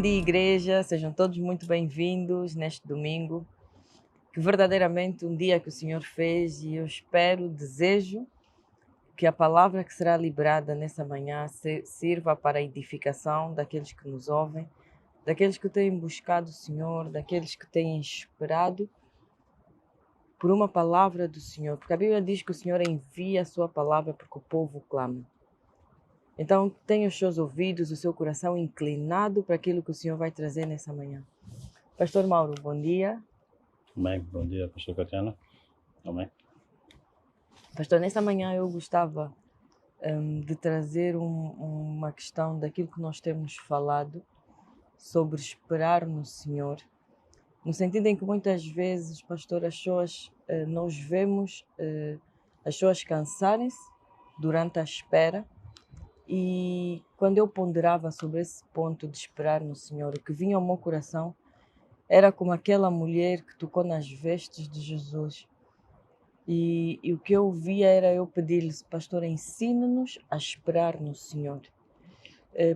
dia, igreja, sejam todos muito bem-vindos neste domingo, que verdadeiramente um dia que o Senhor fez e eu espero, desejo que a palavra que será liberada nessa manhã sirva para a edificação daqueles que nos ouvem, daqueles que têm buscado o Senhor, daqueles que têm esperado por uma palavra do Senhor, porque a Bíblia diz que o Senhor envia a sua palavra porque o povo clama. Então, tenha os seus ouvidos, o seu coração inclinado para aquilo que o Senhor vai trazer nessa manhã. Pastor Mauro, bom dia. Amém. Bom dia, pastor Catiana. Amém. Pastor, nessa manhã eu gostava de trazer uma questão daquilo que nós temos falado sobre esperar no Senhor, no sentido em que muitas vezes, pastor, nós vemos as pessoas cansarem-se durante a espera. E quando eu ponderava sobre esse ponto de esperar no Senhor, o que vinha ao meu coração era como aquela mulher que tocou nas vestes de Jesus. E o que eu via era eu pedir-lhe, pastor, ensina-nos a esperar no Senhor.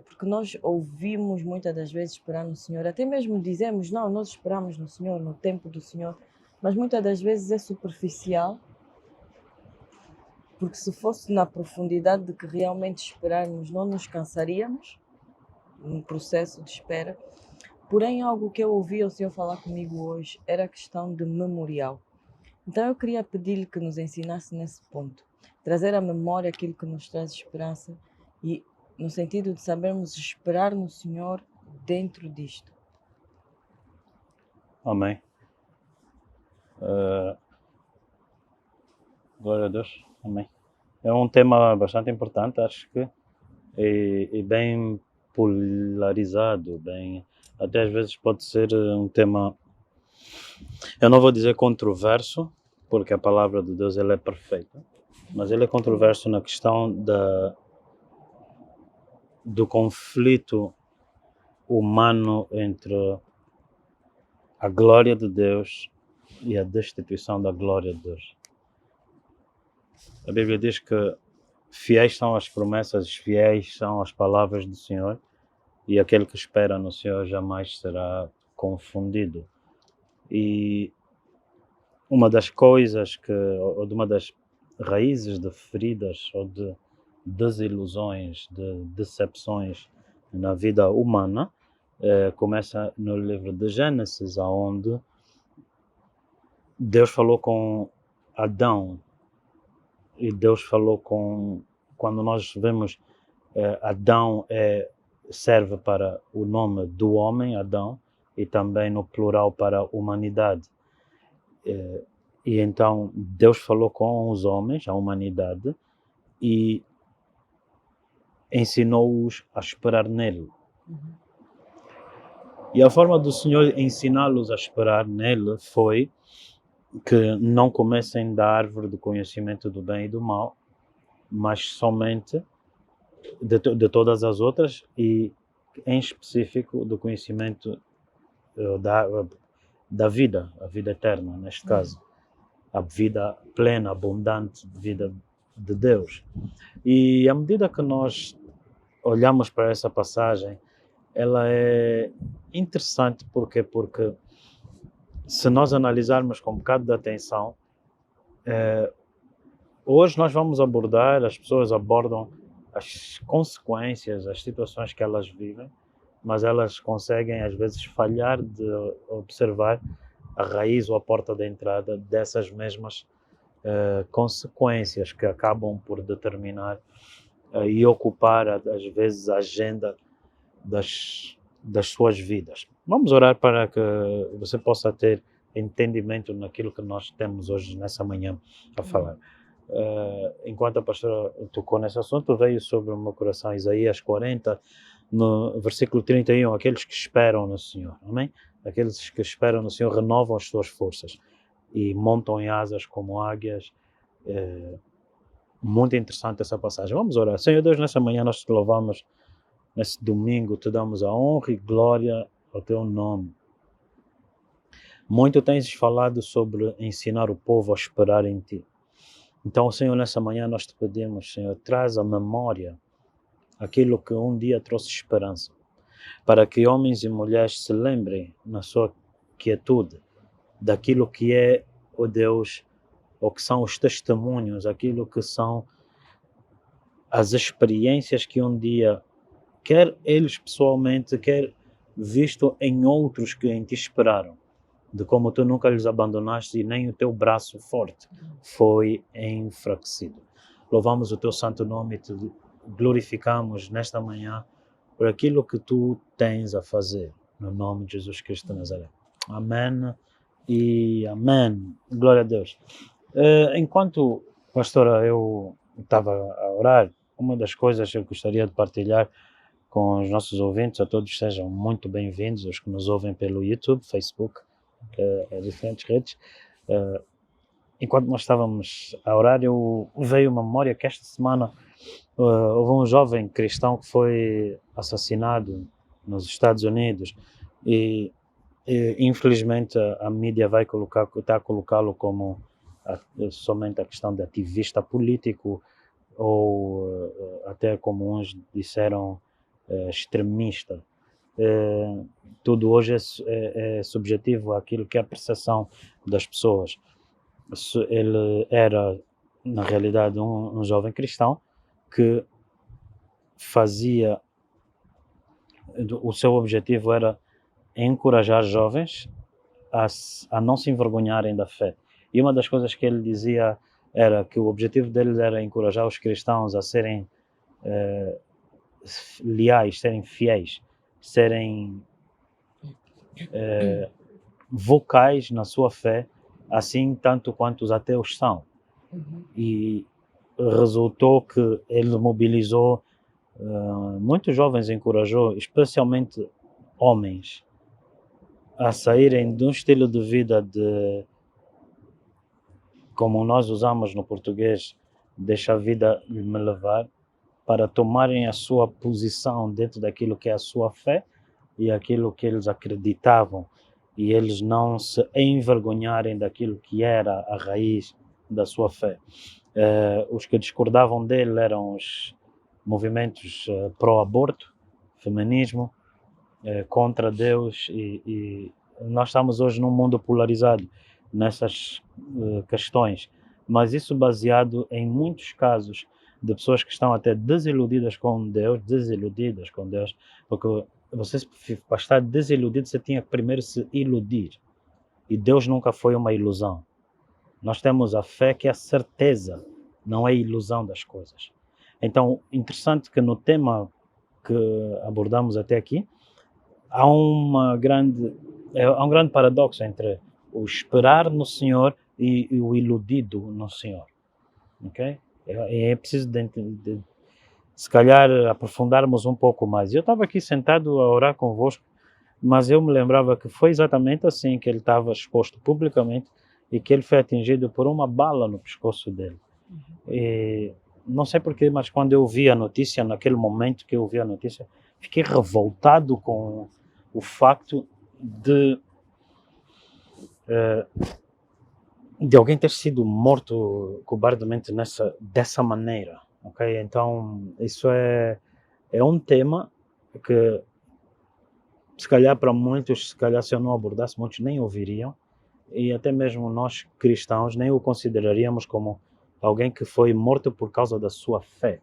Porque nós ouvimos muitas das vezes esperar no Senhor, até mesmo dizemos, não, nós esperamos no Senhor, no tempo do Senhor, mas muitas das vezes é superficial, porque se fosse na profundidade de que realmente esperarmos, não nos cansaríamos no processo de espera. Porém, algo que eu ouvi o Senhor falar comigo hoje era a questão de memorial. Então eu queria pedir-lhe que nos ensinasse nesse ponto, trazer à memória aquilo que nos traz esperança e no sentido de sabermos esperar no Senhor dentro disto. Amém. Glória a Deus. Amém. É um tema bastante importante, acho que é bem polarizado, até às vezes pode ser um tema, eu não vou dizer controverso, porque a palavra de Deus ela é perfeita, mas ele é controverso na questão do conflito humano entre a glória de Deus e a destituição da glória de Deus. A Bíblia diz que fiéis são as promessas, fiéis são as palavras do Senhor, e aquele que espera no Senhor jamais será confundido. E uma das coisas ou de uma das raízes de feridas ou de desilusões, de decepções na vida humana, começa no livro de Gênesis, onde Deus falou com Adão, e Deus falou quando nós vemos Adão serve para o nome do homem, Adão, e também no plural para a humanidade. E então Deus falou com os homens, a humanidade, e ensinou-os a esperar nele. E a forma do Senhor ensiná-los a esperar nele foi que não comecem da árvore do conhecimento do bem e do mal, mas somente de todas as outras, e em específico do conhecimento da vida, a vida eterna, neste caso, a vida plena, abundante, vida de Deus. E à medida que nós olhamos para essa passagem, ela é interessante porque se nós analisarmos com um bocado de atenção, hoje nós vamos abordar, as pessoas abordam as consequências, as situações que elas vivem, mas elas conseguem às vezes falhar de observar a raiz ou a porta de entrada dessas mesmas consequências que acabam por determinar e ocupar às vezes a agenda das suas vidas. Vamos orar para que você possa ter entendimento naquilo que nós temos hoje nessa manhã a falar. Enquanto a pastora tocou nesse assunto, veio sobre o meu coração Isaías 40, no versículo 31, aqueles que esperam no Senhor, amém? Aqueles que esperam no Senhor renovam as suas forças e montam em asas como águias. Muito interessante essa passagem. Vamos orar. Senhor Deus, nessa manhã nós te louvamos, nesse domingo te damos a honra e glória ao teu nome. Muito tens falado sobre ensinar o povo a esperar em ti. Então, Senhor, nessa manhã nós te pedimos, Senhor, traz à memória aquilo que um dia trouxe esperança. para que homens e mulheres se lembrem na sua quietude daquilo que é o Deus, ou que são os testemunhos, aquilo que são as experiências que um dia, quer eles pessoalmente, quer visto em outros que em ti esperaram, de como tu nunca lhes abandonaste e nem o teu braço forte foi enfraquecido. Louvamos o teu santo nome e te glorificamos nesta manhã por aquilo que tu tens a fazer, no nome de Jesus Cristo de Nazaré. Amém e amém. Glória a Deus. Enquanto, pastora, eu estava a orar, uma das coisas que eu gostaria de partilhar com os nossos ouvintes, a todos sejam muito bem-vindos, os que nos ouvem pelo YouTube, Facebook, diferentes redes. Enquanto nós estávamos a orar, veio uma memória que esta semana houve um jovem cristão que foi assassinado nos Estados Unidos e infelizmente a mídia está a colocá-lo como somente a questão de ativista político ou até como uns disseram extremista. Tudo hoje é subjetivo àquilo que é a percepção das pessoas. Ele era, na realidade, um jovem cristão que o seu objetivo era encorajar jovens a não se envergonharem da fé. E uma das coisas que ele dizia era que o objetivo dele era encorajar os cristãos a serem leais, serem fiéis, serem vocais na sua fé, assim tanto quanto os ateus são. E resultou que ele mobilizou muitos jovens, encorajou, especialmente homens, a saírem de um estilo de vida como nós usamos no português, deixa a vida me levar, para tomarem a sua posição dentro daquilo que é a sua fé e aquilo que eles acreditavam, e eles não se envergonharem daquilo que era a raiz da sua fé. Os que discordavam dele eram os movimentos pró-aborto, feminismo, contra Deus, e nós estamos hoje num mundo polarizado nessas questões, mas isso baseado em muitos casos de pessoas que estão até desiludidas com Deus, porque para estar desiludido você tinha que primeiro se iludir, e Deus nunca foi uma ilusão. Nós temos a fé que é a certeza, não é a ilusão das coisas. Então, interessante que no tema que abordamos até aqui, há um grande paradoxo entre o esperar no Senhor e o iludido no Senhor. Ok? É preciso, se calhar, aprofundarmos um pouco mais. Eu estava aqui sentado a orar convosco, mas eu me lembrava que foi exatamente assim que ele estava exposto publicamente e que ele foi atingido por uma bala no pescoço dele. E não sei porquê, mas quando eu vi a notícia, naquele momento que eu vi a notícia, fiquei revoltado com o facto de alguém ter sido morto cobardemente dessa maneira, ok? Então, isso é um tema que, se calhar para muitos, se calhar se eu não abordasse, muitos nem ouviriam, e até mesmo nós cristãos nem o consideraríamos como alguém que foi morto por causa da sua fé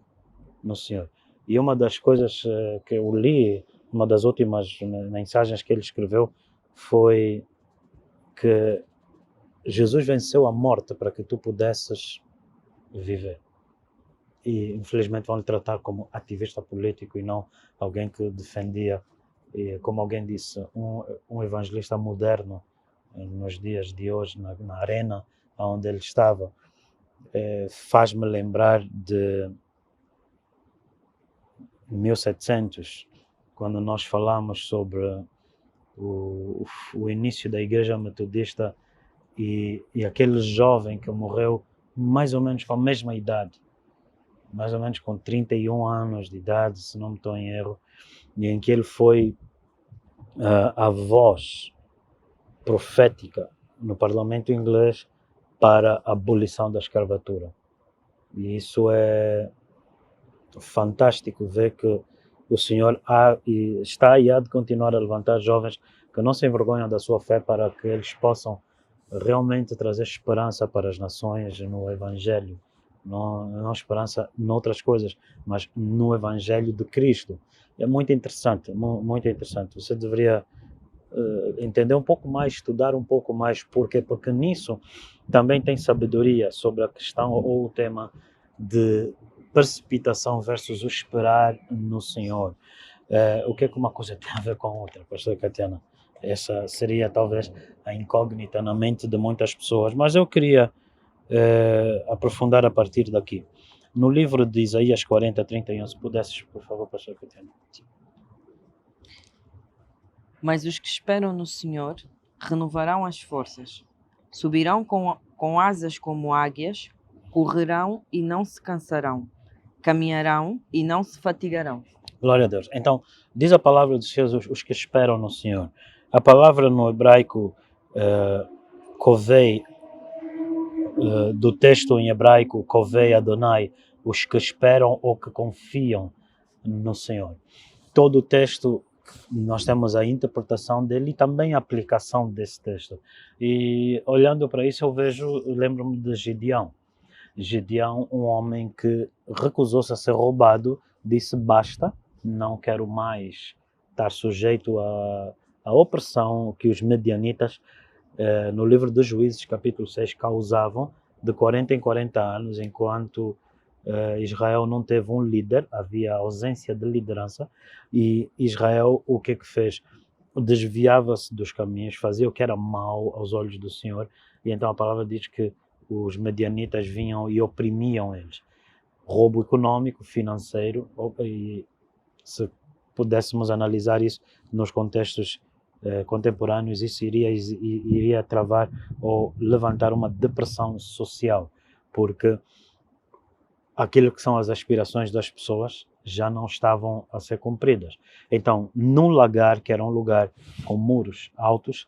no Senhor. E uma das coisas que eu li, uma das últimas mensagens que ele escreveu, foi que Jesus venceu a morte para que tu pudesses viver. E infelizmente vão lhe tratar como ativista político e não alguém que defendia, como alguém disse, um evangelista moderno nos dias de hoje, na arena onde ele estava. Faz-me lembrar de 1700, quando nós falamos sobre o início da Igreja Metodista e aquele jovem que morreu mais ou menos com a mesma idade, mais ou menos com 31 anos de idade, se não me estou em erro, e em que ele foi a voz profética no parlamento inglês para a abolição da escravatura. E isso é fantástico ver que o Senhor está e há de continuar a levantar jovens que não se envergonham da sua fé para que eles possam realmente trazer esperança para as nações no Evangelho. Não esperança noutras coisas, mas no Evangelho de Cristo. É muito interessante, muito interessante. Você deveria entender um pouco mais, estudar um pouco mais. Por quê? Porque nisso também tem sabedoria sobre a questão ou o tema de precipitação versus o esperar no Senhor. O que é que uma coisa tem a ver com a outra, pastor Catiana? Essa seria talvez a incógnita na mente de muitas pessoas, mas eu queria aprofundar a partir daqui. No livro de Isaías 40, 31, se pudesses, por favor, pastor Catiana. Mas os que esperam no Senhor renovarão as forças, subirão com asas como águias, correrão e não se cansarão, caminharão e não se fatigarão. Glória a Deus. Então, diz a palavra de Deus, os que esperam no Senhor. A palavra no hebraico, kovei, do texto em hebraico, kovei Adonai, os que esperam ou que confiam no Senhor. Todo o texto, nós temos a interpretação dele e também a aplicação desse texto. E olhando para isso, eu lembro-me de Gideão. Gideão, um homem que recusou-se a ser roubado, disse basta, não quero mais estar sujeito à opressão que os medianitas, no livro dos Juízes, capítulo 6, causavam de 40 em 40 anos, enquanto Israel não teve um líder, havia ausência de liderança, e Israel o que fez? Desviava-se dos caminhos, fazia o que era mau aos olhos do Senhor, e então a palavra diz que os medianitas vinham e oprimiam eles. Roubo econômico, financeiro, e se pudéssemos analisar isso nos contextos contemporâneos, isso iria travar ou levantar uma depressão social, porque aquilo que são as aspirações das pessoas já não estavam a ser cumpridas. Então, num lagar, que era um lugar com muros altos,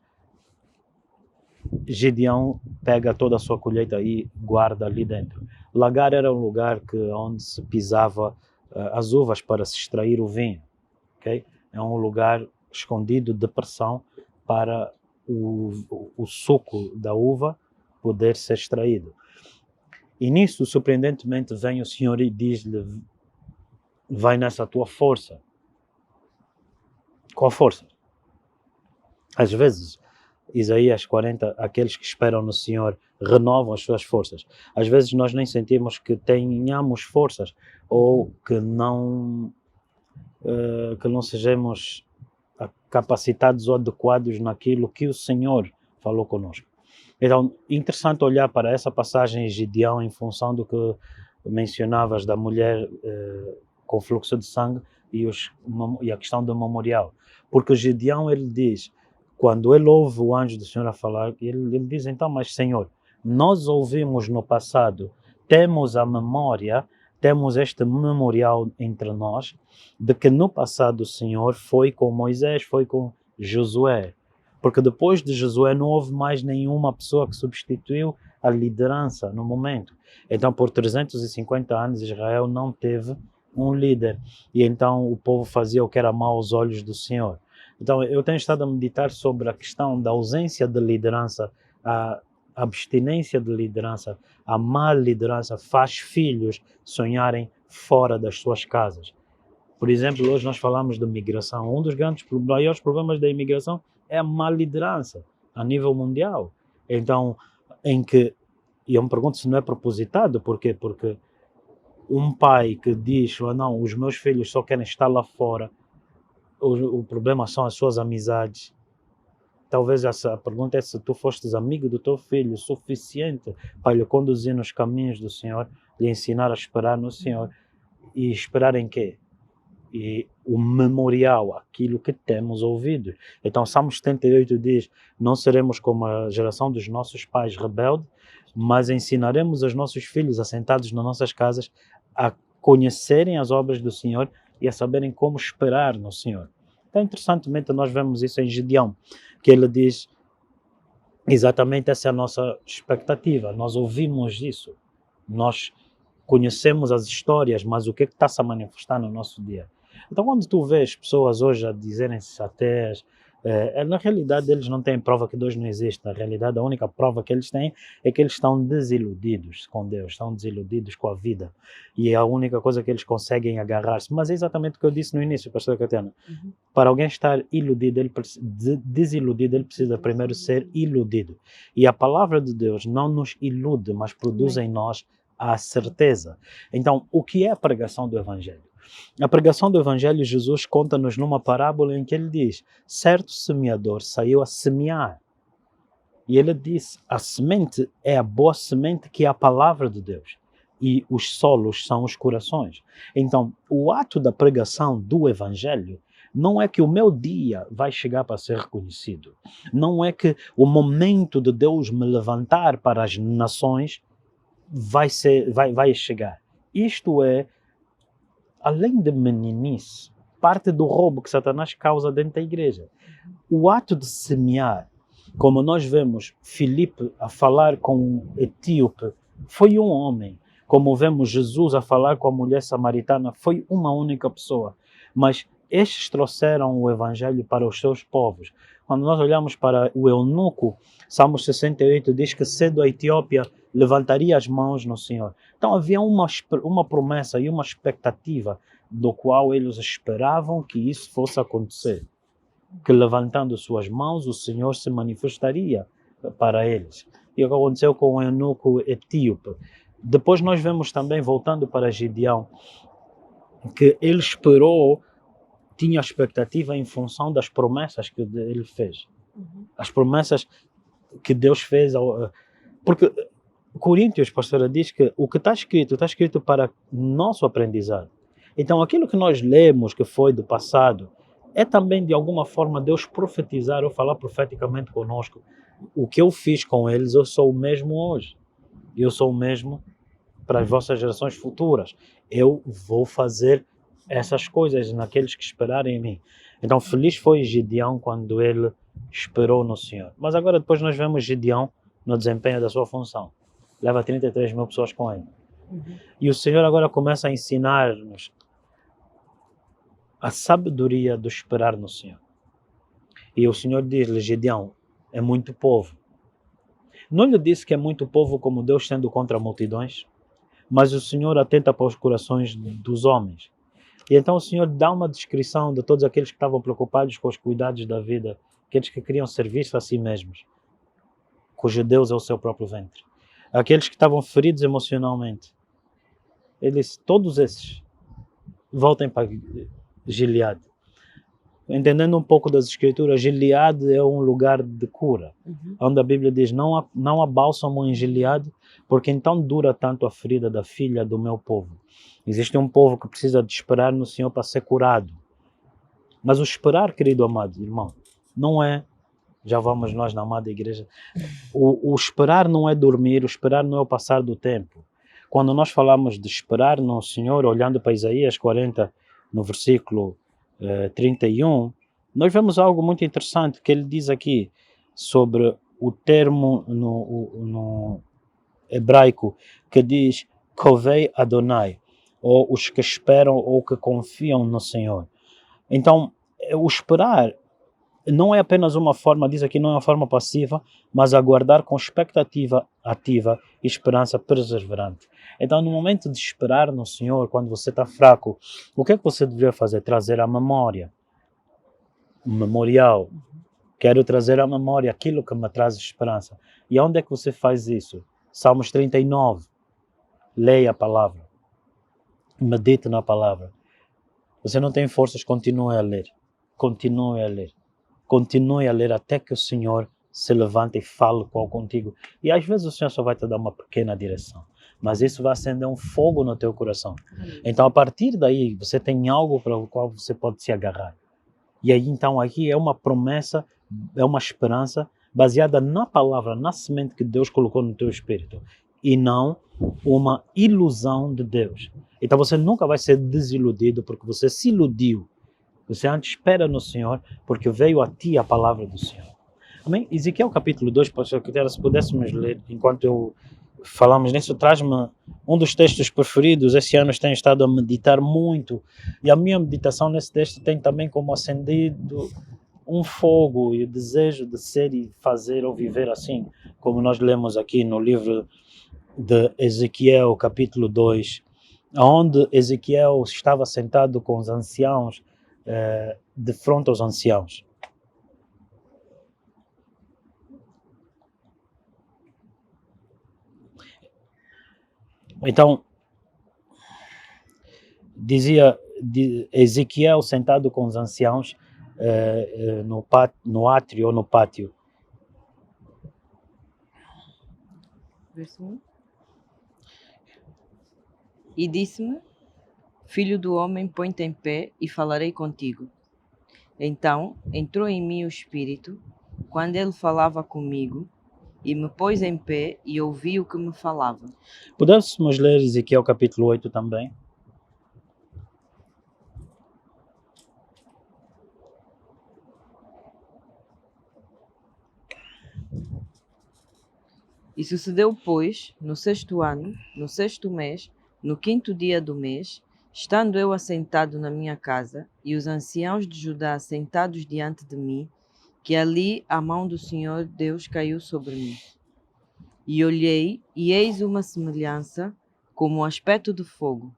Gideão pega toda a sua colheita e guarda ali dentro. Lagar era um lugar onde se pisava as uvas para se extrair o vinho. Okay? É um lugar escondido de pressão para o suco da uva poder ser extraído. E nisso, surpreendentemente, vem o Senhor e diz-lhe: vai nessa tua força. Qual força? Às vezes, Isaías 40, aqueles que esperam no Senhor renovam as suas forças. Às vezes nós nem sentimos que tenhamos forças ou que não sejamos capacitados ou adequados naquilo que o Senhor falou conosco. Então, interessante olhar para essa passagem em Gideão em função do que mencionavas da mulher com fluxo de sangue e a questão do memorial. Porque Gideão, ele diz, quando ele ouve o anjo do Senhor a falar, ele diz então, mas Senhor, nós ouvimos no passado, temos a memória, temos este memorial entre nós, de que no passado o Senhor foi com Moisés, foi com Josué. Porque depois de Josué não houve mais nenhuma pessoa que substituiu a liderança no momento. Então, por 350 anos, Israel não teve um líder. E então o povo fazia o que era mau aos olhos do Senhor. Então, eu tenho estado a meditar sobre a questão da ausência de liderança, a abstinência de liderança, a má liderança faz filhos sonharem fora das suas casas. Por exemplo, hoje nós falamos de migração. Um dos maiores problemas da imigração é a má liderança a nível mundial. Então, e eu me pergunto se não é propositado, por quê? Porque um pai que diz, não, os meus filhos só querem estar lá fora, o problema são as suas amizades. Talvez a pergunta é se tu fostes amigo do teu filho o suficiente para lhe conduzir nos caminhos do Senhor, lhe ensinar a esperar no Senhor. E esperar em quê? E o memorial, aquilo que temos ouvido. Então, Salmos 78 diz, não seremos como a geração dos nossos pais rebeldes, mas ensinaremos aos nossos filhos assentados nas nossas casas a conhecerem as obras do Senhor e a saberem como esperar no Senhor. Então, interessantemente, nós vemos isso em Gideão, que ele diz, exatamente essa é a nossa expectativa, nós ouvimos isso, nós conhecemos as histórias, mas o que está-se a manifestar no nosso dia? Então, quando tu vês pessoas hoje a dizerem-se ateias, na realidade eles não têm prova que Deus não existe. Na realidade, a única prova que eles têm é que eles estão desiludidos com Deus, estão desiludidos com a vida. E é a única coisa que eles conseguem agarrar-se. Mas é exatamente o que eu disse no início, pastor Catena. Para alguém estar iludido, desiludido, ele precisa primeiro ser iludido. E a palavra de Deus não nos ilude, mas produz em nós a certeza. Então, o que é a pregação do Evangelho? A pregação do Evangelho, Jesus conta-nos numa parábola em que ele diz: certo semeador saiu a semear. E ele diz: a semente é a boa semente, que é a palavra de Deus. E os solos são os corações. Então, o ato da pregação do Evangelho não é que o meu dia vai chegar para ser reconhecido. Não é que o momento de Deus me levantar para as nações vai chegar. Isto é, além de meninice, parte do roubo que Satanás causa dentro da igreja. O ato de semear, como nós vemos Filipe a falar com um etíope, foi um homem. Como vemos Jesus a falar com a mulher samaritana, foi uma única pessoa. Mas estes trouxeram o evangelho para os seus povos. Quando nós olhamos para o eunuco, Salmo 68 diz que cedo a Etiópia levantaria as mãos no Senhor. Então havia uma promessa e uma expectativa do qual eles esperavam que isso fosse acontecer. Que levantando suas mãos o Senhor se manifestaria para eles. E o que aconteceu com o eunuco etíope. Depois nós vemos também, voltando para Gideão, que ele esperou, tinha expectativa em função das promessas que ele fez. As promessas que Deus fez. Porque Coríntios, pastora, diz que o que está escrito para nosso aprendizado. Então, aquilo que nós lemos, que foi do passado, é também, de alguma forma, Deus profetizar ou falar profeticamente conosco. O que eu fiz com eles, eu sou o mesmo hoje. Eu sou o mesmo para as vossas gerações futuras. Eu vou fazer essas coisas naqueles que esperarem em mim. Então, feliz foi Gideão quando ele esperou no Senhor. Mas agora depois nós vemos Gideão no desempenho da sua função. Leva 33 mil pessoas com ele. E o Senhor agora começa a ensinar-nos a sabedoria do esperar no Senhor. E o Senhor diz-lhe: Gideão, é muito povo. Não lhe disse que é muito povo como Deus sendo contra multidões, mas o Senhor atenta para os corações dos homens. E então o Senhor dá uma descrição de todos aqueles que estavam preocupados com os cuidados da vida, aqueles que queriam servir-se a si mesmos, cujo Deus é o seu próprio ventre. Aqueles que estavam feridos emocionalmente. Ele disse: todos esses voltem para Gileade. Entendendo um pouco das escrituras, Gileade é um lugar de cura, onde a Bíblia diz: não há bálsamo em Gileade, porque então dura tanto a ferida da filha do meu povo. Existe um povo que precisa de esperar no Senhor para ser curado. Mas o esperar, querido amado irmão, não é, já vamos nós na amada igreja, o esperar não é dormir, o esperar não é o passar do tempo. Quando nós falamos de esperar no Senhor, olhando para Isaías 40, no versículo 31, nós vemos algo muito interessante que ele diz aqui sobre o termo no hebraico que diz Kovei Adonai, ou os que esperam ou que confiam no Senhor. Então, o esperar não é apenas uma forma, diz aqui, não é uma forma passiva, mas aguardar com expectativa ativa e esperança perseverante. Então, no momento de esperar no Senhor, quando você está fraco, o que é que você deveria fazer? Trazer à memória. Um memorial. Quero trazer à memória aquilo que me traz esperança. E onde é que você faz isso? Salmos 39. Leia a palavra. Medite na palavra. Você não tem forças, continue a ler. Continue a ler. Continue a ler até que o Senhor se levante e fale contigo. E às vezes o Senhor só vai te dar uma pequena direção. Mas isso vai acender um fogo no teu coração. Então, a partir daí, você tem algo para o qual você pode se agarrar. E aí, então, aqui é uma promessa, é uma esperança baseada na palavra, na semente que Deus colocou no teu espírito. E não uma ilusão de Deus. Então, você nunca vai ser desiludido porque você se iludiu. Você antes espera no Senhor porque veio a ti a palavra do Senhor. Amém? Ezequiel capítulo 2, pastor, se pudéssemos ler enquanto eu falamos nisso, traz-me um dos textos preferidos. Esse ano tenho estado a meditar muito, e a minha meditação nesse texto tem também como acendido um fogo e o desejo de ser e fazer ou viver assim, como nós lemos aqui no livro de Ezequiel, capítulo 2, onde Ezequiel estava sentado com os anciãos, de frente aos anciãos. Então, dizia Ezequiel sentado com os anciãos no átrio ou no pátio. Verso 1. E disse-me: Filho do homem, põe-te em pé e falarei contigo. Então entrou em mim o Espírito, quando ele falava comigo, e me pôs em pé e ouvi o que me falava. Pudéssemos ler Ezequiel capítulo 8 também? E sucedeu, pois, no 6º ano, no 6º mês, no 5º dia do mês, estando eu assentado na minha casa, e os anciãos de Judá sentados diante de mim, que ali a mão do Senhor Deus caiu sobre mim. E olhei, e eis uma semelhança, como o aspecto de fogo.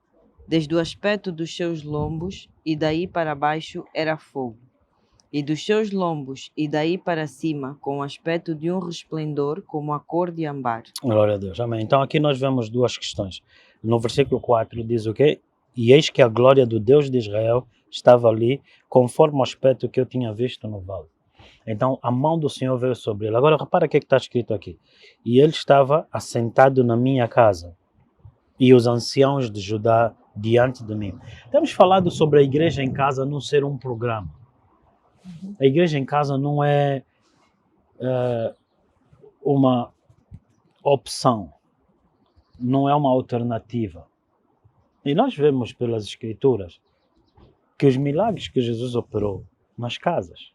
Desde o aspecto dos seus lombos, e daí para baixo era fogo. E dos seus lombos, e daí para cima, com o aspecto de um resplendor, como a cor de âmbar. Glória a Deus, amém. Então aqui nós vemos duas questões. No versículo 4 diz o quê? E eis que a glória do Deus de Israel estava ali, conforme o aspecto que eu tinha visto no vale. Então a mão do Senhor veio sobre ele. Agora repara o que está escrito aqui. E ele estava assentado na minha casa, e os anciãos de Judá diante de mim. Temos falado sobre a igreja em casa não ser um programa. A igreja em casa não é uma opção, não é uma alternativa. E nós vemos pelas Escrituras que os milagres que Jesus operou nas casas,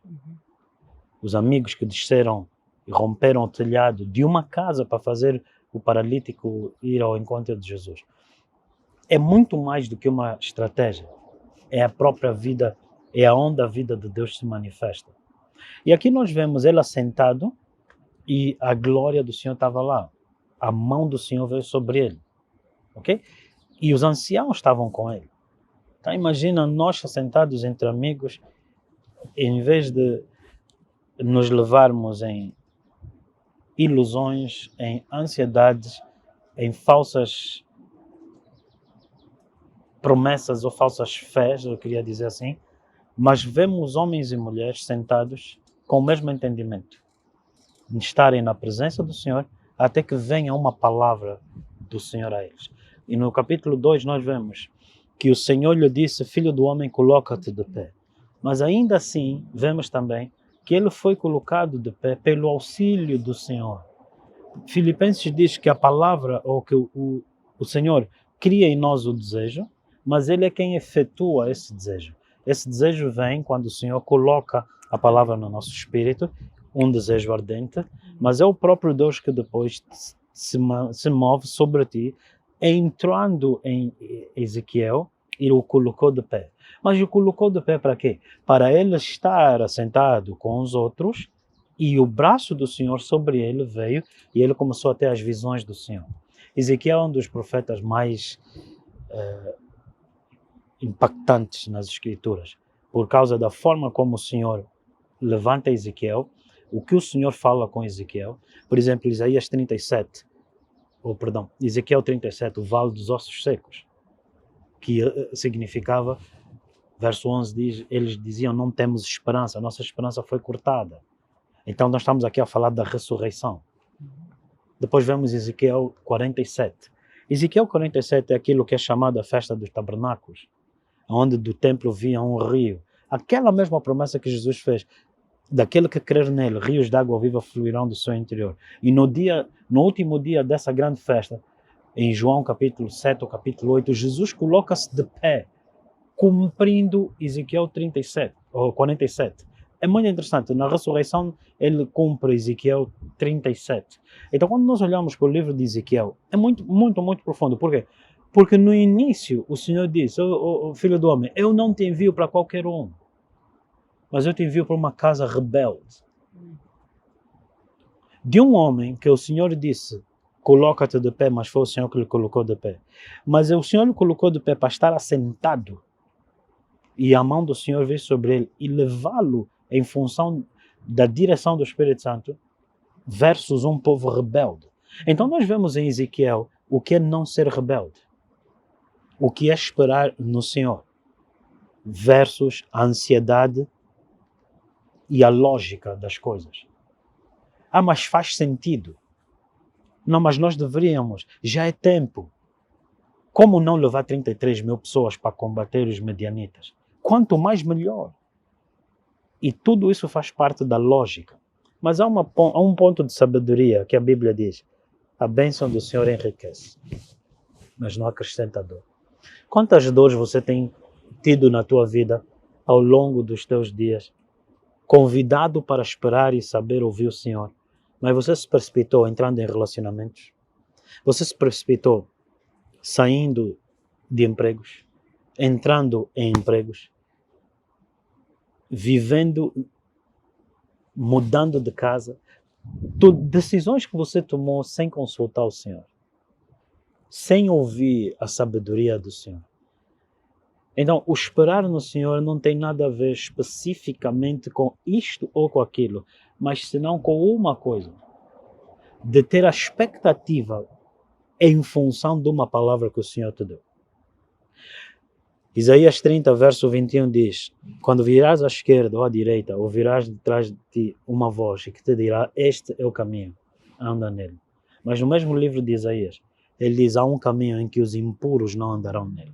os amigos que desceram e romperam o telhado de uma casa para fazer o paralítico ir ao encontro de Jesus, é muito mais do que uma estratégia. É a própria vida, é onde a vida de Deus se manifesta. E aqui nós vemos ele assentado e a glória do Senhor estava lá. A mão do Senhor veio sobre ele. Ok? E os anciãos estavam com ele. Então imagina nós sentados entre amigos, em vez de nos levarmos em ilusões, em ansiedades, em falsas promessas ou falsas fés, eu queria dizer assim, mas vemos homens e mulheres sentados com o mesmo entendimento, de estarem na presença do Senhor até que venha uma palavra do Senhor a eles. E no capítulo 2 nós vemos que o Senhor lhe disse: Filho do homem, coloca-te de pé. Mas ainda assim vemos também que ele foi colocado de pé pelo auxílio do Senhor. Filipenses diz que a palavra, ou que o Senhor cria em nós o desejo, mas ele é quem efetua esse desejo. Esse desejo vem quando o Senhor coloca a palavra no nosso espírito, um desejo ardente, mas é o próprio Deus que depois se move sobre ti, entrando em Ezequiel, e o colocou de pé. Mas o colocou de pé para quê? Para ele estar assentado com os outros, e o braço do Senhor sobre ele veio, e ele começou a ter as visões do Senhor. Ezequiel é um dos profetas mais impactantes nas Escrituras, por causa da forma como o Senhor levanta Ezequiel, o que o Senhor fala com Ezequiel. Por exemplo, Isaías 37, Ezequiel 37, o vale dos ossos secos, que significava, verso 11 diz, eles diziam: não temos esperança, a nossa esperança foi cortada. Então nós estamos aqui a falar da ressurreição. Depois vemos Ezequiel 47. Ezequiel 47 é aquilo que é chamado a festa dos tabernáculos, onde do templo vinha um rio. Aquela mesma promessa que Jesus fez: daquele que crer nele, rios de água viva fluirão do seu interior. E no último dia dessa grande festa, em João capítulo 7 ou capítulo 8, Jesus coloca-se de pé, cumprindo Ezequiel 37, ou 47. é muito interessante. Na ressurreição, ele cumpre Ezequiel 37. Então, quando nós olhamos para o livro de Ezequiel, é muito, muito, muito profundo. Por quê? Porque no início, o Senhor diz, filho do homem, eu não te envio para qualquer um, mas eu te envio para uma casa rebelde. De um homem que o Senhor disse, coloca-te de pé, mas foi o Senhor que lhe colocou de pé. Mas o Senhor lhe colocou de pé para estar assentado e a mão do Senhor vir sobre ele e levá-lo em função da direção do Espírito Santo versus um povo rebelde. Então nós vemos em Ezequiel o que é não ser rebelde, o que é esperar no Senhor versus a ansiedade e a lógica das coisas. Ah, mas faz sentido. Não, mas nós deveríamos, já é tempo. Como não levar 33 mil pessoas para combater os medianitas? Quanto mais, melhor. E tudo isso faz parte da lógica. Mas há um ponto de sabedoria que a Bíblia diz: a bênção do Senhor enriquece, mas não acrescenta dor. Quantas dores você tem tido na tua vida ao longo dos teus dias, convidado para esperar e saber ouvir o Senhor, mas você se precipitou entrando em relacionamentos, você se precipitou saindo de empregos, entrando em empregos, vivendo, mudando de casa, decisões que você tomou sem consultar o Senhor, sem ouvir a sabedoria do Senhor. Então, o esperar no Senhor não tem nada a ver especificamente com isto ou com aquilo, mas senão com uma coisa: de ter a expectativa em função de uma palavra que o Senhor te deu. Isaías 30, verso 21 diz: quando virás à esquerda ou à direita, ouvirás de trás de ti uma voz que te dirá: este é o caminho, anda nele. Mas no mesmo livro de Isaías, ele diz: há um caminho em que os impuros não andarão nele.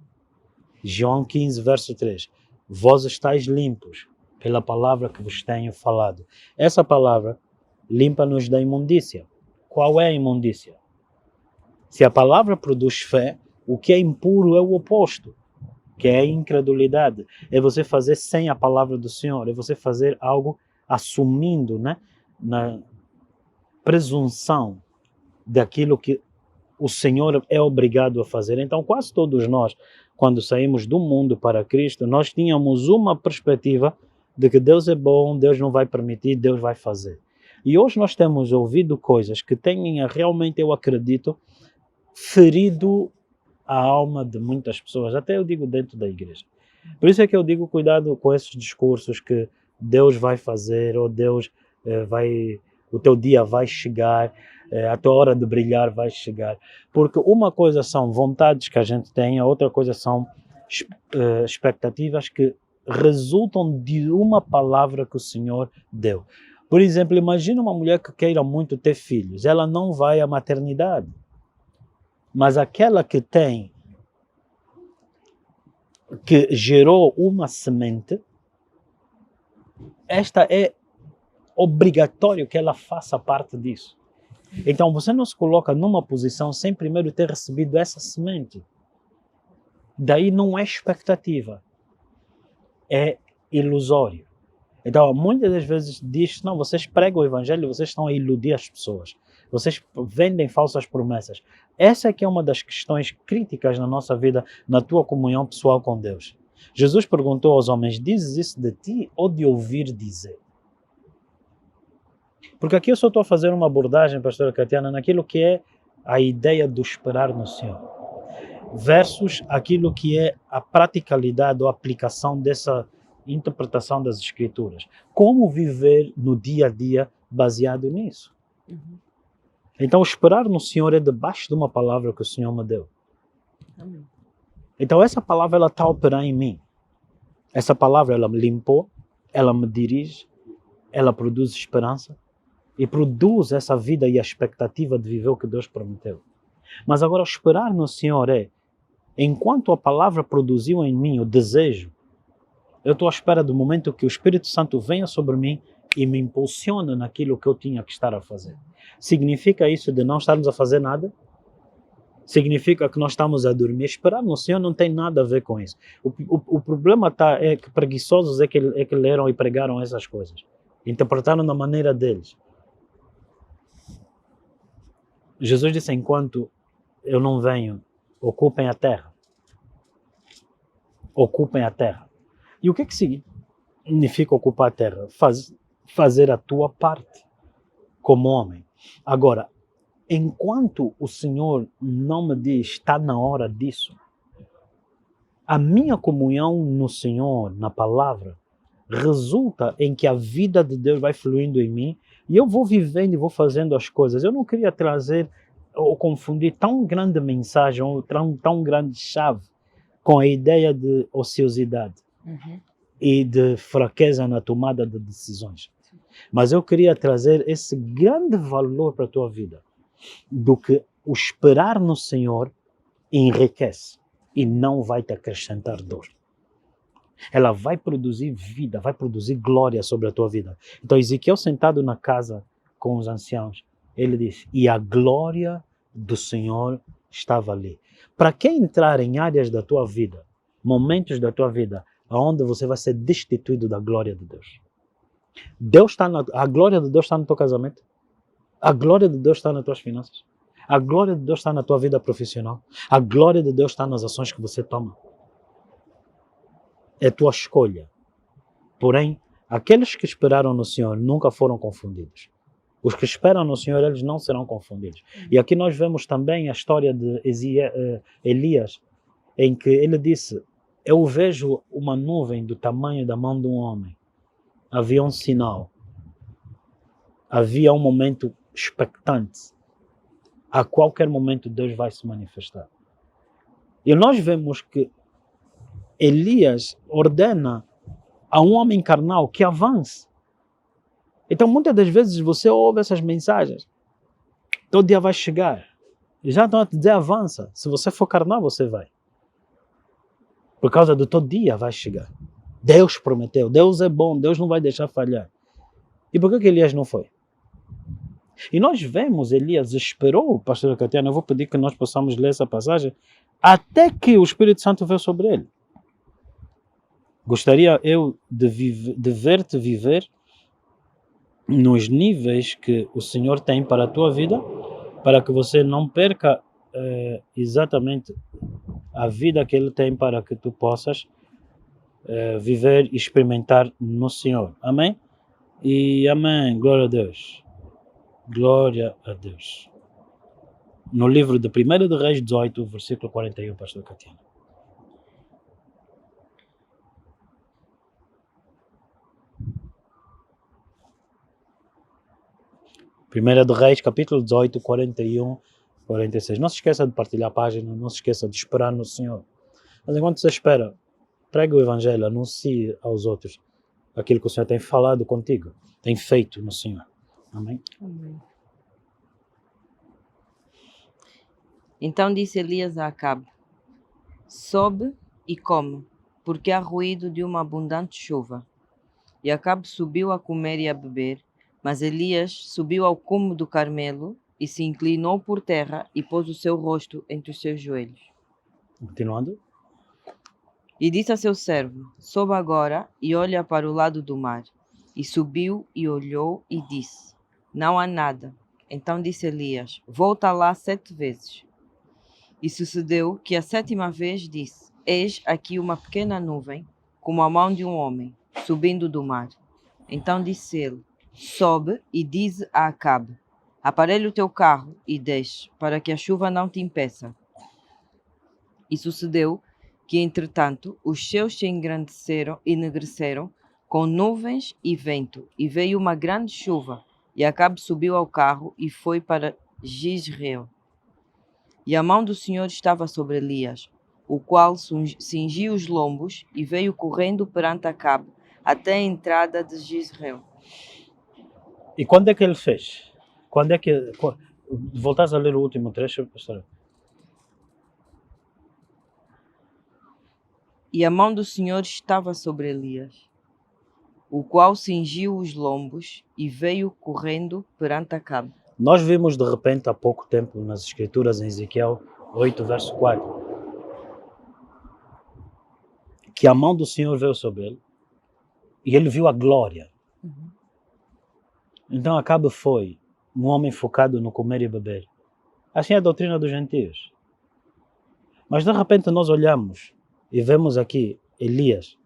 João 15, verso 3: vós estáis limpos pela palavra que vos tenho falado. Essa palavra limpa-nos da imundícia. Qual é a imundícia? Se a palavra produz fé, o que é impuro é o oposto, que é a incredulidade. É você fazer sem a palavra do Senhor, é você fazer algo assumindo, né, na presunção daquilo que o Senhor é obrigado a fazer. Então, quase todos nós, quando saímos do mundo para Cristo, nós tínhamos uma perspectiva de que Deus é bom, Deus não vai permitir, Deus vai fazer. E hoje nós temos ouvido coisas que têm realmente, eu acredito, ferido a alma de muitas pessoas, até eu digo dentro da igreja. Por isso é que eu digo, cuidado com esses discursos que Deus vai fazer, ou Deus o teu dia vai chegar, a tua hora de brilhar vai chegar. Porque uma coisa são vontades que a gente tem, a outra coisa são expectativas que resultam de uma palavra que o Senhor deu. Por exemplo, imagina uma mulher que queira muito ter filhos, ela não vai à maternidade. Mas aquela que gerou uma semente, esta é obrigatório que ela faça parte disso. Então você não se coloca numa posição sem primeiro ter recebido essa semente. Daí não é expectativa, é ilusório. Então muitas das vezes diz: não, vocês pregam o evangelho, vocês estão a iludir as pessoas. Vocês vendem falsas promessas. Essa é que é uma das questões críticas na nossa vida, na tua comunhão pessoal com Deus. Jesus perguntou aos homens: dizes isso de ti ou de ouvir dizer? Porque aqui eu só estou a fazer uma abordagem, pastora Catiana, naquilo que é a ideia do esperar no Senhor, versus aquilo que é a praticalidade ou aplicação dessa interpretação das Escrituras. Como viver no dia a dia baseado nisso? Uhum. Então, esperar no Senhor é debaixo de uma palavra que o Senhor me deu. Amém. Então, essa palavra ela está a operar em mim. Essa palavra ela me limpou, ela me dirige, ela produz esperança e produz essa vida e a expectativa de viver o que Deus prometeu. Mas agora, esperar no Senhor é, enquanto a palavra produziu em mim o desejo, eu estou à espera do momento que o Espírito Santo venha sobre mim e me impulsiona naquilo que eu tinha que estar a fazer. Significa isso de não estarmos a fazer nada? significa que nós estamos a dormir. Esperar no Senhor não tem nada a ver com isso. O problema é que preguiçosos é que leram e pregaram essas coisas. Interpretaram da maneira deles. Jesus disse, enquanto eu não venho, ocupem a terra. Ocupem a terra. E o que significa ocupar a terra? Fazer a tua parte como homem. Agora, enquanto o Senhor não me diz, está na hora disso, a minha comunhão no Senhor, na palavra, resulta em que a vida de Deus vai fluindo em mim e eu vou vivendo e vou fazendo as coisas. Eu não queria trazer ou confundir tão grande mensagem ou tão grande chave com a ideia de ociosidade e de fraqueza na tomada de decisões. Mas eu queria trazer esse grande valor para a tua vida, do que o esperar no Senhor enriquece e não vai te acrescentar dor. Ela vai produzir vida, vai produzir glória sobre a tua vida. Então Ezequiel, sentado na casa com os anciãos, ele disse, e a glória do Senhor estava ali. Para que entrar em áreas da tua vida, momentos da tua vida, onde você vai ser destituído da glória de Deus? A glória de Deus está no teu casamento. A glória de Deus está nas tuas finanças. A glória de Deus está na tua vida profissional. A glória de Deus está nas ações que você toma. É tua escolha. Porém, aqueles que esperaram no Senhor nunca foram confundidos. Os que esperam no Senhor, eles não serão confundidos. E aqui nós vemos também a história de Elias, em que ele disse, eu vejo uma nuvem do tamanho da mão de um homem. Havia um sinal. Havia um momento expectante. A qualquer momento Deus vai se manifestar. E nós vemos que Elias ordena a um homem carnal que avance. Então muitas das vezes você ouve essas mensagens. Todo dia vai chegar. E já estão a te dizer avança. Se você for carnal, você vai. Por causa do todo dia vai chegar. Deus prometeu. Deus é bom. Deus não vai deixar falhar. E por que Elias não foi? E nós vemos, Elias esperou, pastor Catiana, eu vou pedir que nós possamos ler essa passagem, até que o Espírito Santo veio sobre ele. Gostaria eu de ver-te viver nos níveis que o Senhor tem para a tua vida, para que você não perca exatamente a vida que Ele tem para que tu possas viver e experimentar no Senhor. Amém? E amém. Glória a Deus. Glória a Deus. No livro de 1 de Reis 18, versículo 41, pastor Catiana. 1 de Reis, capítulo 18, 41, 46. Não se esqueça de partilhar a página, não se esqueça de esperar no Senhor. Mas enquanto você espera, pregue o Evangelho, anuncie aos outros aquilo que o Senhor tem falado contigo, tem feito no Senhor. Amém? Amém. Então disse Elias a Acabe, sobe e come, porque há ruído de uma abundante chuva. E Acabe subiu a comer e a beber, mas Elias subiu ao cume do Carmelo e se inclinou por terra e pôs o seu rosto entre os seus joelhos. Continuando. E disse a seu servo, sobe agora e olha para o lado do mar. E subiu e olhou e disse, não há nada. Então disse Elias, volta lá 7 vezes. E sucedeu que a 7ª vez disse, eis aqui uma pequena nuvem, como a mão de um homem, subindo do mar. Então disse ele, sobe e dize a Acabe, aparelha o teu carro e desce, para que a chuva não te impeça. E sucedeu que, entretanto, os céus se enegreceram com nuvens e vento, e veio uma grande chuva, e Acabe subiu ao carro e foi para Jezreel. E a mão do Senhor estava sobre Elias, o qual cingiu os lombos e veio correndo perante Acabe até a entrada de Jezreel. E quando é que ele fez? Voltaste a ler o último trecho, pastor? E a mão do Senhor estava sobre Elias, o qual cingiu os lombos e veio correndo perante Acabe. Nós vimos de repente há pouco tempo nas escrituras em Ezequiel 8, verso 4. Que a mão do Senhor veio sobre ele e ele viu a glória. Uhum. Então Acabe foi um homem focado no comer e beber. Assim é a doutrina dos gentios. Mas de repente nós olhamos e vemos aqui Elias.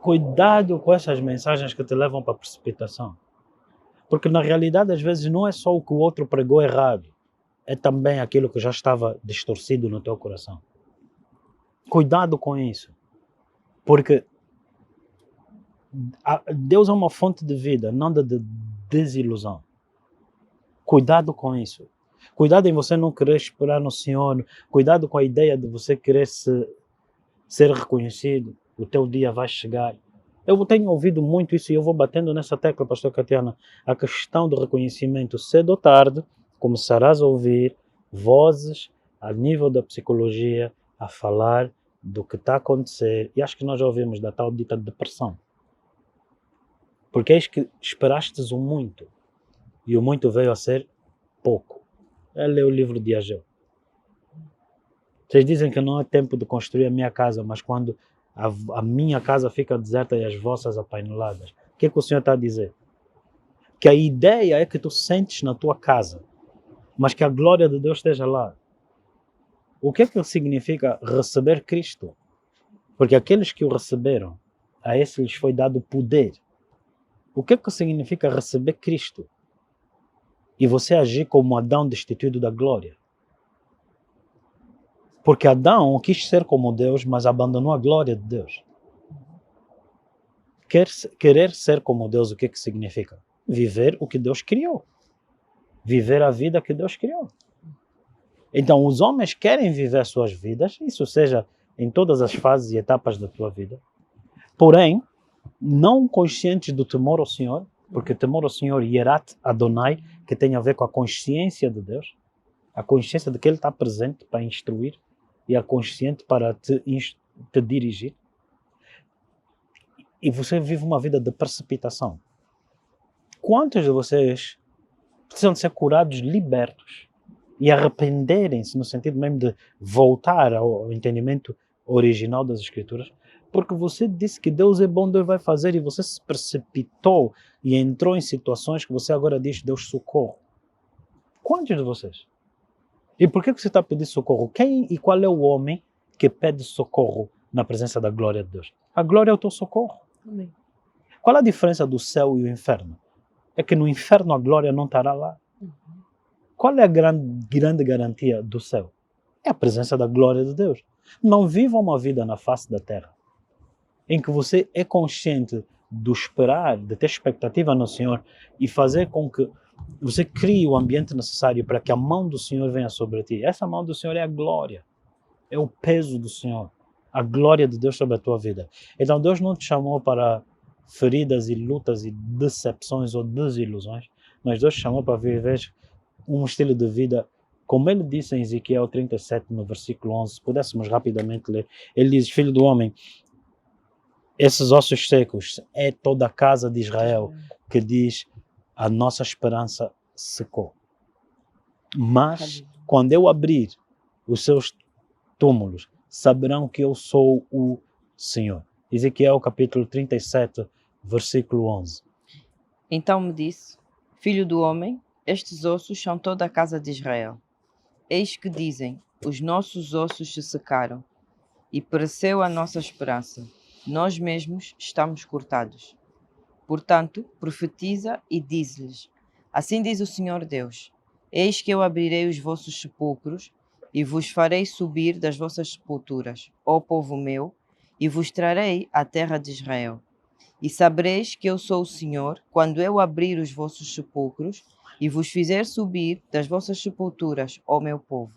Cuidado com essas mensagens que te levam para a precipitação. Porque na realidade às vezes não é só o que o outro pregou errado, é também aquilo que já estava distorcido no teu coração. Cuidado com isso. Porque Deus é uma fonte de vida, não de desilusão. Cuidado com isso. Cuidado em você não querer esperar no Senhor. Cuidado com a ideia de você querer ser reconhecido. O teu dia vai chegar. Eu tenho ouvido muito isso e eu vou batendo nessa tecla, pastor Catiana. A questão do reconhecimento, cedo ou tarde, começarás a ouvir vozes a nível da psicologia a falar do que está a acontecer. E acho que nós já ouvimos da tal dita depressão. Porque eis que esperastes o muito e o muito veio a ser pouco. Lê o livro de Ageu. Vocês dizem que não é tempo de construir a minha casa, mas quando a minha casa fica deserta e as vossas apaineladas. O que é que o Senhor está a dizer? Que a ideia é que tu sentes na tua casa, mas que a glória de Deus esteja lá. O que é que significa receber Cristo? Porque aqueles que o receberam, a esses lhes foi dado poder. O que é que significa receber Cristo? E você agir como Adão destituído da glória. Porque Adão quis ser como Deus, mas abandonou a glória de Deus. Querer ser como Deus, o que significa? Viver o que Deus criou. Viver a vida que Deus criou. Então, os homens querem viver suas vidas, isso seja em todas as fases e etapas da tua vida, porém, não conscientes do temor ao Senhor, porque temor ao Senhor, Yerat Adonai, que tem a ver com a consciência de Deus, a consciência de que Ele está presente para instruir e a consciente para te dirigir. E você vive uma vida de precipitação. Quantos de vocês precisam de ser curados, libertos e arrependerem-se no sentido mesmo de voltar ao entendimento original das Escrituras? Porque você disse que Deus é bom, Deus vai fazer, e você se precipitou e entrou em situações que você agora diz, Deus socorro. Quantos de vocês? E por que você está pedindo socorro? Quem e qual é o homem que pede socorro na presença da glória de Deus? A glória é o teu socorro. Amém. Qual a diferença do céu e o inferno? É que no inferno a glória não estará lá. Qual é a grande garantia do céu? É a presença da glória de Deus. Não viva uma vida na face da terra em que você é consciente do esperar, de ter expectativa no Senhor e fazer com que você crie o ambiente necessário para que a mão do Senhor venha sobre ti. Essa mão do Senhor é a glória, é o peso do Senhor, a glória de Deus sobre a tua vida. Então Deus não te chamou para feridas e lutas e decepções ou desilusões, mas Deus te chamou para viver um estilo de vida, como ele disse em Ezequiel 37, no versículo 11, se pudéssemos rapidamente ler, ele diz, filho do homem, esses ossos secos é toda a casa de Israel que diz, a nossa esperança secou. Mas, quando eu abrir os seus túmulos, saberão que eu sou o Senhor. Ezequiel capítulo 37, versículo 11. Então me disse, filho do homem, estes ossos são toda a casa de Israel. Eis que dizem, os nossos ossos se secaram, e pereceu a nossa esperança. Nós mesmos estamos cortados. Portanto, profetiza e diz-lhes, assim diz o Senhor Deus, eis que eu abrirei os vossos sepulcros, e vos farei subir das vossas sepulturas, ó povo meu, e vos trarei à terra de Israel. E sabereis que eu sou o Senhor, quando eu abrir os vossos sepulcros, e vos fizer subir das vossas sepulturas, ó meu povo.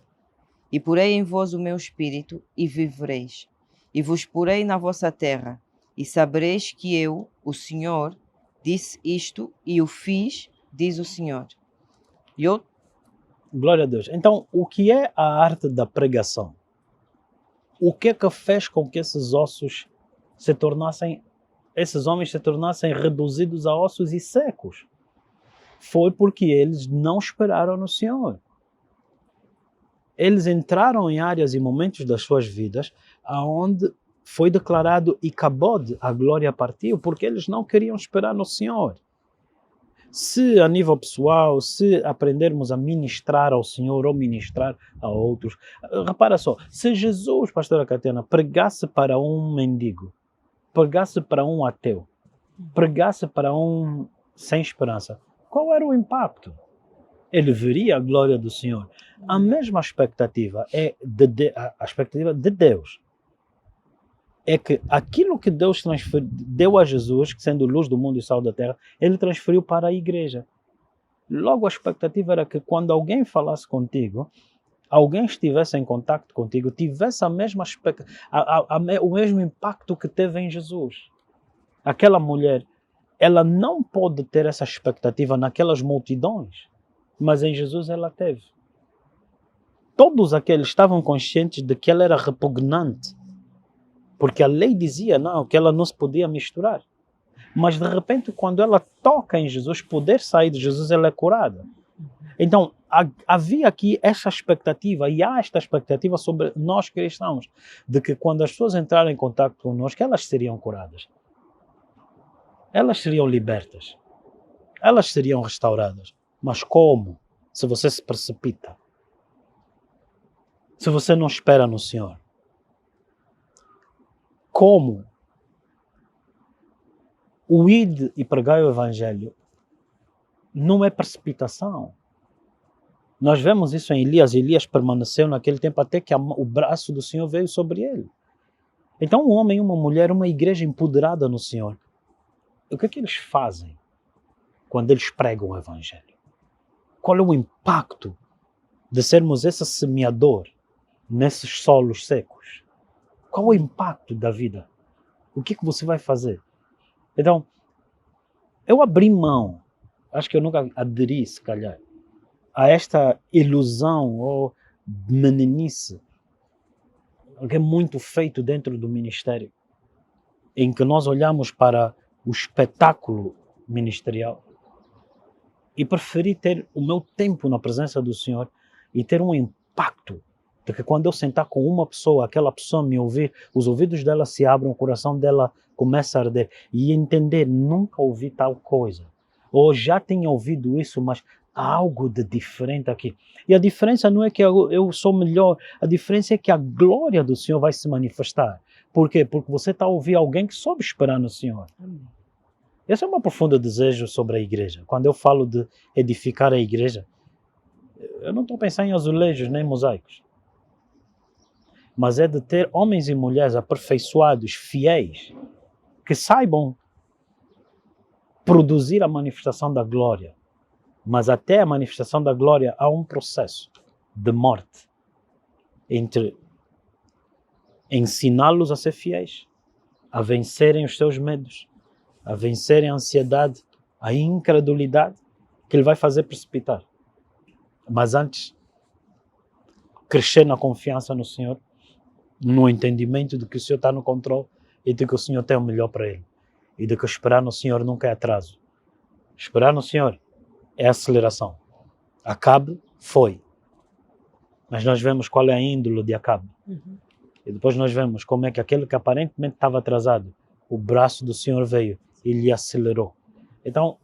E porei em vós o meu espírito, e vivereis. E vos porei na vossa terra, e sabereis que eu, o Senhor, disse isto, e o fiz, diz o Senhor. Glória a Deus. Então, o que é a arte da pregação? O que é que fez com que esses ossos esses homens se tornassem reduzidos a ossos e secos? Foi porque eles não esperaram no Senhor. eles entraram em áreas e momentos das suas vidas onde foi declarado Icabod, a glória partiu, porque eles não queriam esperar no Senhor. Se a nível pessoal, se aprendermos a ministrar ao Senhor ou ministrar a outros, repara só, se Jesus, pastora Catena, pregasse para um mendigo, pregasse para um ateu, pregasse para um sem esperança, qual era o impacto? Ele veria a glória do Senhor. A mesma expectativa é a expectativa de Deus. É que aquilo que Deus deu a Jesus, sendo luz do mundo e sal da terra, ele transferiu para a igreja. Logo, a expectativa era que quando alguém falasse contigo, alguém estivesse em contato contigo, tivesse a mesma o mesmo impacto que teve em Jesus. Aquela mulher, ela não pode ter essa expectativa naquelas multidões, mas em Jesus ela teve. Todos aqueles estavam conscientes de que ela era repugnante, porque a lei dizia não, que ela não se podia misturar. Mas de repente, quando ela toca em Jesus, poder sair de Jesus, ela é curada. Então, havia aqui esta expectativa, e há esta expectativa sobre nós cristãos, de que quando as pessoas entrarem em contato conosco, elas seriam curadas. Elas seriam libertas. Elas seriam restauradas. Mas como? Se você se precipita. Se você não espera no Senhor. Como? O ide e pregai o Evangelho não é precipitação. Nós vemos isso em Elias. Elias permaneceu naquele tempo até que o braço do Senhor veio sobre ele. Então um homem, uma mulher, uma igreja empoderada no Senhor, o que é que eles fazem quando eles pregam o Evangelho? Qual é o impacto de sermos esse semeador nesses solos secos? Qual é o impacto da vida? O que é que você vai fazer? Então, eu abri mão, acho que eu nunca aderi, se calhar, a esta ilusão ou meninice que é muito feito dentro do ministério, em que nós olhamos para o espetáculo ministerial e preferi ter o meu tempo na presença do Senhor e ter um impacto de que quando eu sentar com uma pessoa, aquela pessoa me ouvir, os ouvidos dela se abrem, o coração dela começa a arder e entender, nunca ouvi tal coisa, ou já tinha ouvido isso, mas há algo de diferente aqui. E a diferença não é que eu sou melhor, a diferença é que a glória do Senhor vai se manifestar. Por quê? Porque você está a ouvir alguém que soube esperar no Senhor. Amém. Esse é um profundo desejo sobre a igreja. Quando eu falo de edificar a igreja, eu não estou pensando em azulejos nem mosaicos, mas é de ter homens e mulheres aperfeiçoados, fiéis, que saibam produzir a manifestação da glória. Mas até a manifestação da glória há um processo de morte entre ensiná-los a ser fiéis, a vencerem os seus medos, a vencerem a ansiedade, a incredulidade, que ele vai fazer precipitar. Mas antes, crescer na confiança no Senhor, no entendimento de que o Senhor está no controle e de que o Senhor tem o melhor para ele. E de que esperar no Senhor nunca é atraso. Esperar no Senhor é aceleração. Acabe foi. Mas nós vemos qual é a índole de Acabe. E depois nós vemos como é que aquele que aparentemente estava atrasado, o braço do Senhor veio e lhe acelerou. Então,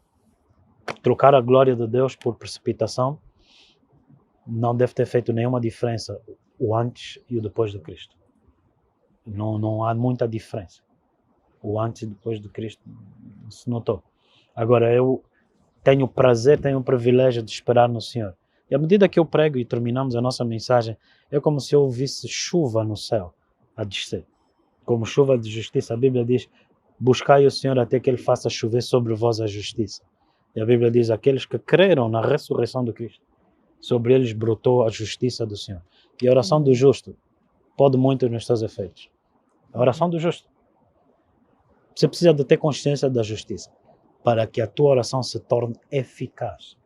trocar a glória de Deus por precipitação não deve ter feito nenhuma diferença o antes e o depois de Cristo. Não há muita diferença. O antes e depois de Cristo se notou. Agora, eu tenho o prazer, tenho o privilégio de esperar no Senhor. E à medida que eu prego e terminamos a nossa mensagem, é como se eu ouvisse chuva no céu a descer. Como chuva de justiça. A Bíblia diz, buscai o Senhor até que Ele faça chover sobre vós a justiça. E a Bíblia diz, aqueles que creram na ressurreição de Cristo, sobre eles brotou a justiça do Senhor. E a oração do justo pode muito nos seus efeitos. A oração do justo. Você precisa de ter consciência da justiça para que a tua oração se torne eficaz.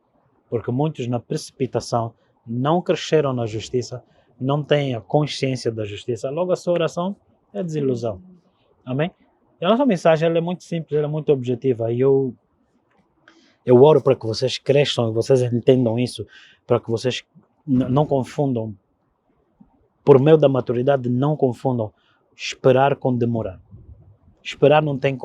Porque muitos na precipitação não cresceram na justiça, não têm a consciência da justiça, logo a sua oração é desilusão. Amém? E a nossa mensagem ela é muito simples, ela é muito objetiva. E eu oro para que vocês cresçam, que vocês entendam isso, para que vocês não confundam Por meio da maturidade, não confundam esperar com demorar. Esperar não tem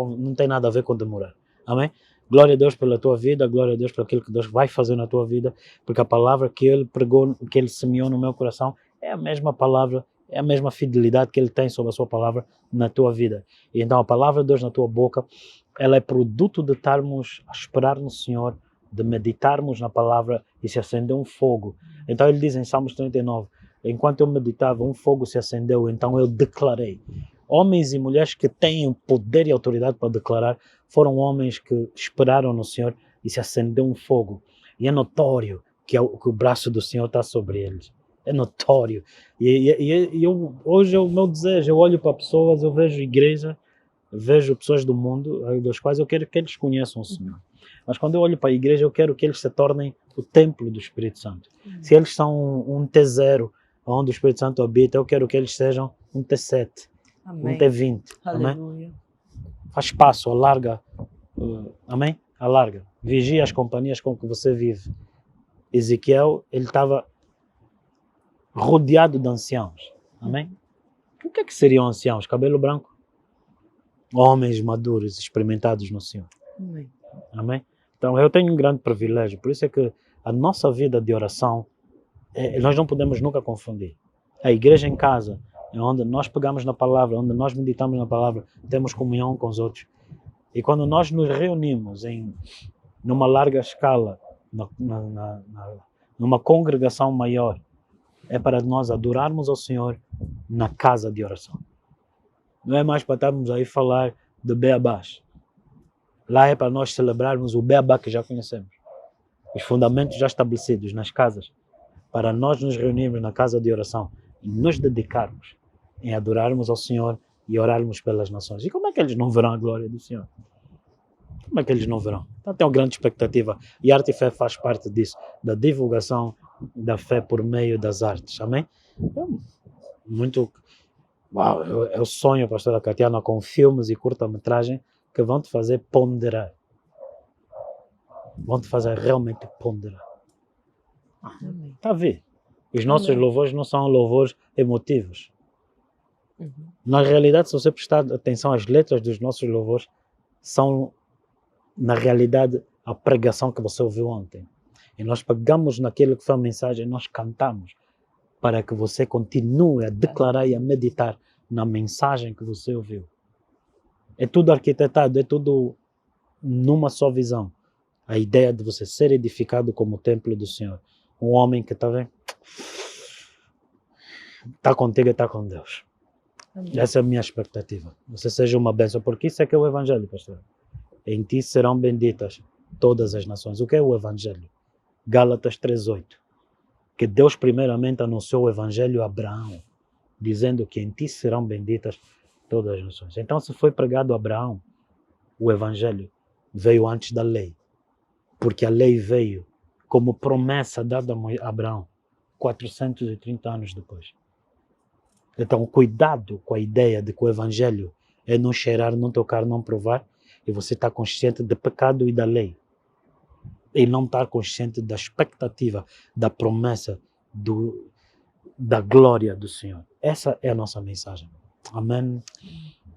nada a ver com demorar. Amém? Glória a Deus pela tua vida, glória a Deus por aquilo que Deus vai fazer na tua vida, porque a palavra que Ele pregou, que Ele semeou no meu coração, é a mesma palavra, é a mesma fidelidade que Ele tem sobre a sua palavra na tua vida. E então a palavra de Deus na tua boca, ela é produto de estarmos a esperar no Senhor, de meditarmos na palavra e se acender um fogo. Então Ele diz em Salmos 39, enquanto eu meditava, um fogo se acendeu, então eu declarei. Homens e mulheres que têm poder e autoridade para declarar foram homens que esperaram no Senhor e se acendeu um fogo. E é notório que o braço do Senhor está sobre eles. É notório. E hoje é o meu desejo. Eu olho para pessoas, eu vejo igreja, vejo pessoas do mundo, das quais eu quero que eles conheçam o Senhor. Mas quando eu olho para a igreja, eu quero que eles se tornem o templo do Espírito Santo. Se eles são um T0, onde o Espírito Santo habita, eu quero que eles sejam um T7. Amém. Um T20. Aleluia. Amém? Faz espaço, alarga. Amém? Alarga. Vigia as companhias com que você vive. Ezequiel, ele estava rodeado de anciãos. Amém? O que é que seriam anciãos? Cabelo branco? Homens maduros, experimentados no Senhor. Amém. Amém? Então eu tenho um grande privilégio. Por isso é que a nossa vida de oração, nós não podemos nunca confundir. A igreja em casa, é onde nós pegamos na palavra, onde nós meditamos na palavra, temos comunhão com os outros. E quando nós nos reunimos numa larga escala, numa congregação maior, é para nós adorarmos ao Senhor na casa de oração. Não é mais para estarmos aí falar de beabás. Lá é para nós celebrarmos o beabá que já conhecemos. Os fundamentos já estabelecidos nas casas. Para nós nos reunirmos na casa de oração e nos dedicarmos em adorarmos ao Senhor e orarmos pelas nações. E como é que eles não verão a glória do Senhor? Como é que eles não verão? Então tem uma grande expectativa. E arte e fé faz parte disso, da divulgação da fé por meio das artes. Amém? Muito... Uau, eu sonho, pastora Catiana, com filmes e curta-metragem que vão te fazer ponderar. Vão te fazer realmente ponderar. Amém. Está a ver? Os nossos louvores não são louvores emotivos. Na realidade, se você prestar atenção às letras dos nossos louvores, são, na realidade, a pregação que você ouviu ontem. E nós pegamos naquilo que foi a mensagem e nós cantamos para que você continue a declarar e a meditar na mensagem que você ouviu. É tudo arquitetado, é tudo numa só visão. A ideia de você ser edificado como o templo do Senhor. Um homem que está vendo? Está contigo e está com Deus. Amém. Essa é a minha expectativa. Você seja uma bênção, porque isso é que é o Evangelho, pastor. Em ti serão benditas todas as nações. O que é o Evangelho? Gálatas 3:8. Que Deus primeiramente anunciou o Evangelho a Abraão, dizendo que em ti serão benditas todas as nações. Então, se foi pregado a Abraão, o Evangelho veio antes da lei, porque a lei veio como promessa dada a Abraão 430 anos depois. Então, cuidado com a ideia de que o Evangelho é não cheirar, não tocar, não provar, e você está consciente do pecado e da lei. E não estar consciente da expectativa, da promessa, da glória do Senhor. Essa é a nossa mensagem. Amém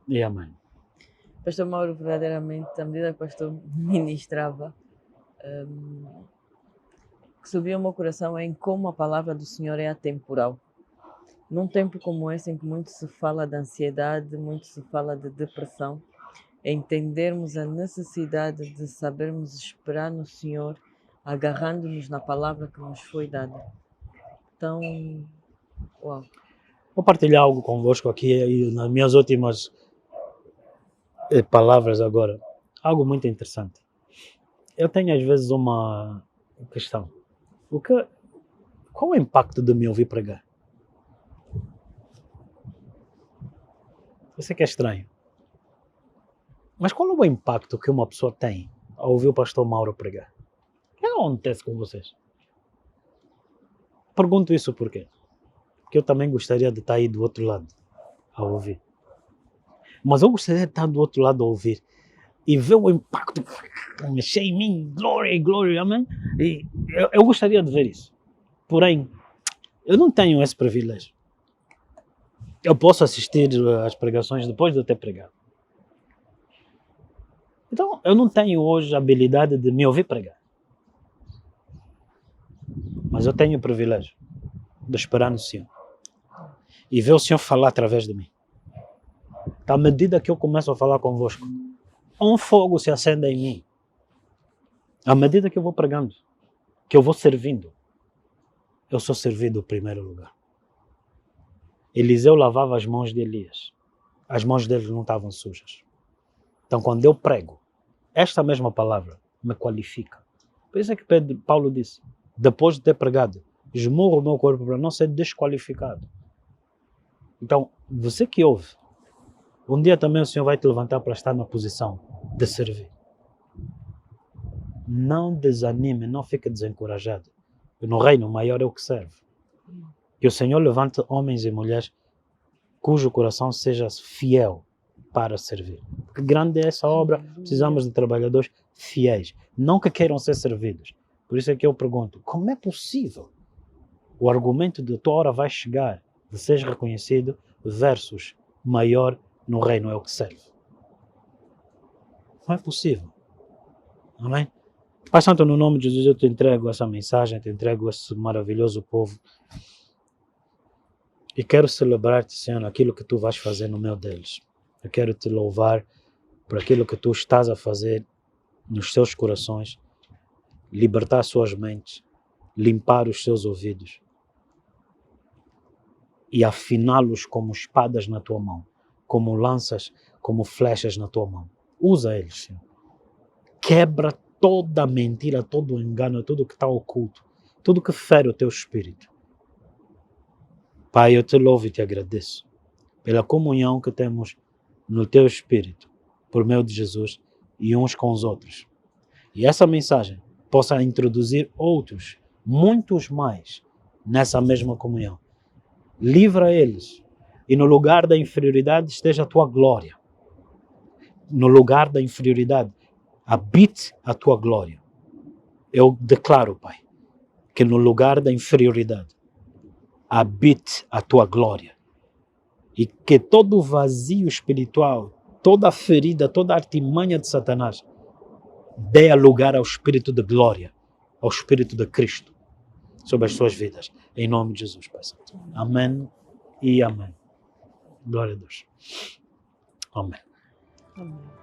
e amém. Pastor Mauro, verdadeiramente, à medida que o pastor ministrava, que subiu ao meu coração em como a palavra do Senhor é atemporal. Num tempo como esse, em que muito se fala de ansiedade, muito se fala de depressão, entendermos a necessidade de sabermos esperar no Senhor, agarrando-nos na palavra que nos foi dada. Então, uau. Vou partilhar algo convosco aqui, nas minhas últimas palavras agora. Algo muito interessante. Eu tenho às vezes uma questão. Qual o impacto de me ouvir pregar? Eu sei que é estranho. Mas qual é o impacto que uma pessoa tem ao ouvir o pastor Mauro pregar? O que acontece com vocês? Pergunto isso por quê? Porque eu também gostaria de estar aí do outro lado a ouvir. Mas eu gostaria de estar do outro lado a ouvir e ver o impacto mexer em mim, glória, amém? E eu gostaria de ver isso. Porém, eu não tenho esse privilégio. Eu posso assistir às pregações depois de eu ter pregado. Então, eu não tenho hoje a habilidade de me ouvir pregar. Mas eu tenho o privilégio de esperar no Senhor e ver o Senhor falar através de mim. À medida que eu começo a falar convosco, um fogo se acende em mim. À medida que eu vou pregando, que eu vou servindo, eu sou servido em primeiro lugar. Eliseu lavava as mãos de Elias. As mãos dele não estavam sujas. Então, quando eu prego, esta mesma palavra me qualifica. Por isso é que Paulo disse, depois de ter pregado, esmurro o meu corpo para não ser desqualificado. Então, você que ouve, um dia também o Senhor vai te levantar para estar na posição de servir. Não desanime, não fique desencorajado. No reino, o maior é o que serve. Que o Senhor levante homens e mulheres cujo coração seja fiel para servir. Porque grande é essa obra, precisamos de trabalhadores fiéis, não que queiram ser servidos. Por isso é que eu pergunto, como é possível o argumento de tua hora vai chegar, de seres reconhecido, versus maior no reino é o que serve? Não é possível. Amém? Pai Santo, no nome de Jesus, eu te entrego essa mensagem, te entrego esse maravilhoso povo. E quero celebrar-te, Senhor, aquilo que tu vais fazer no meio deles. Eu quero te louvar por aquilo que tu estás a fazer nos seus corações, libertar suas mentes, limpar os seus ouvidos e afiná-los como espadas na tua mão, como lanças, como flechas na tua mão. Usa eles, Senhor. Quebra toda mentira, todo engano, tudo que está oculto, tudo que fere o teu espírito. Pai, eu te louvo e te agradeço pela comunhão que temos no teu espírito, por meio de Jesus e uns com os outros. E essa mensagem possa introduzir outros, muitos mais, nessa mesma comunhão. Livra eles e no lugar da inferioridade esteja a tua glória. No lugar da inferioridade, habite a tua glória. Eu declaro, Pai, que no lugar da inferioridade, habite a tua glória. E que todo o vazio espiritual, toda a ferida, toda a artimanha de Satanás, dê lugar ao Espírito de glória, ao Espírito de Cristo, sobre as suas vidas. Em nome de Jesus, Pai Santo. Amém e amém. Glória a Deus. Amém. Amém.